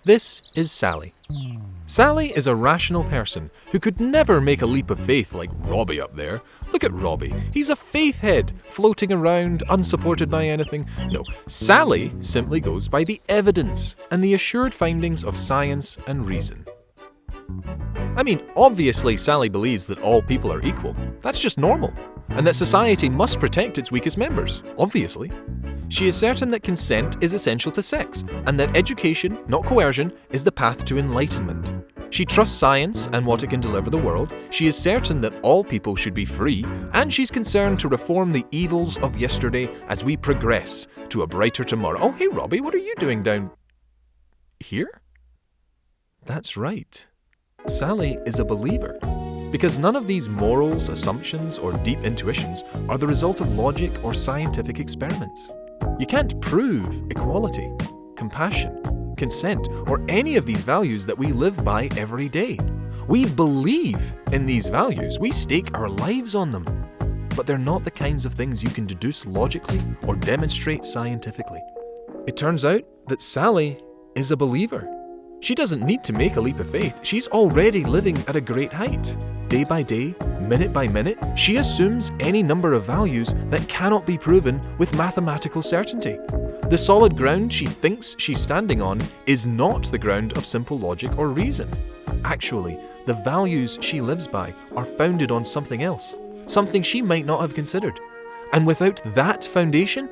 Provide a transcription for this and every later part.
This is Sally. Sally is a rational person who could never make a leap of faith like Robbie up there. Look at Robbie. He's a faith head, floating around, unsupported by anything. No, Sally simply goes by the evidence and the assured findings of science and reason. I mean, obviously Sally believes that all people are equal. That's just normal. And that society must protect its weakest members, obviously. She is certain that consent is essential to sex, and that education, not coercion, is the path to enlightenment. She trusts science and what it can deliver the world. She is certain that all people should be free, and she's concerned to reform the evils of yesterday as we progress to a brighter tomorrow. Oh, hey Robbie, what are you doing down here? That's right. Sally is a believer. Because none of these morals, assumptions, or deep intuitions are the result of logic or scientific experiments. You can't prove equality, compassion, consent, or any of these values that we live by every day. We believe in these values. We stake our lives on them. But they're not the kinds of things you can deduce logically or demonstrate scientifically. It turns out that Sally is a believer. She doesn't need to make a leap of faith. She's already living at a great height. Day by day, minute by minute, she assumes any number of values that cannot be proven with mathematical certainty. The solid ground she thinks she's standing on is not the ground of simple logic or reason. Actually, the values she lives by are founded on something else, something she might not have considered. And without that foundation,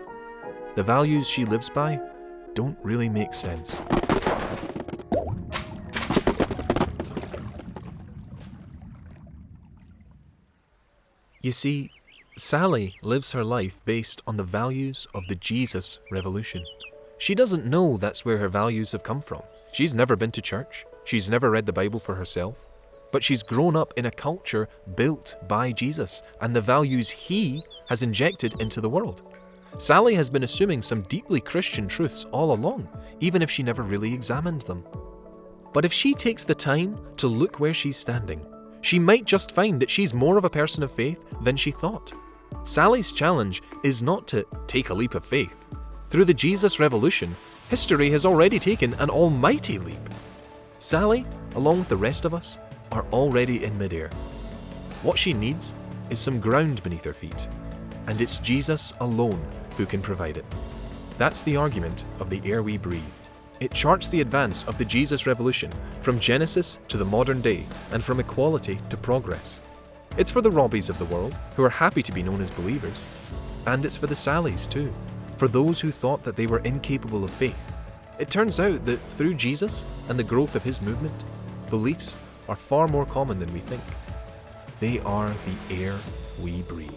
the values she lives by don't really make sense. You see, Sally lives her life based on the values of the Jesus Revolution. She doesn't know that's where her values have come from. She's never been to church. She's never read the Bible for herself. But she's grown up in a culture built by Jesus and the values he has injected into the world. Sally has been assuming some deeply Christian truths all along, even if she never really examined them. But if she takes the time to look where she's standing, she might just find that she's more of a person of faith than she thought. Sally's challenge is not to take a leap of faith. Through the Jesus Revolution, history has already taken an almighty leap. Sally, along with the rest of us, are already in midair. What she needs is some ground beneath her feet, and it's Jesus alone who can provide it. That's the argument of the air we breathe. It charts the advance of the Jesus Revolution from Genesis to the modern day and from equality to progress. It's for the Robbies of the world who are happy to be known as believers. And it's for the Sallys too, for those who thought that they were incapable of faith. It turns out that through Jesus and the growth of his movement, beliefs are far more common than we think. They are the air we breathe.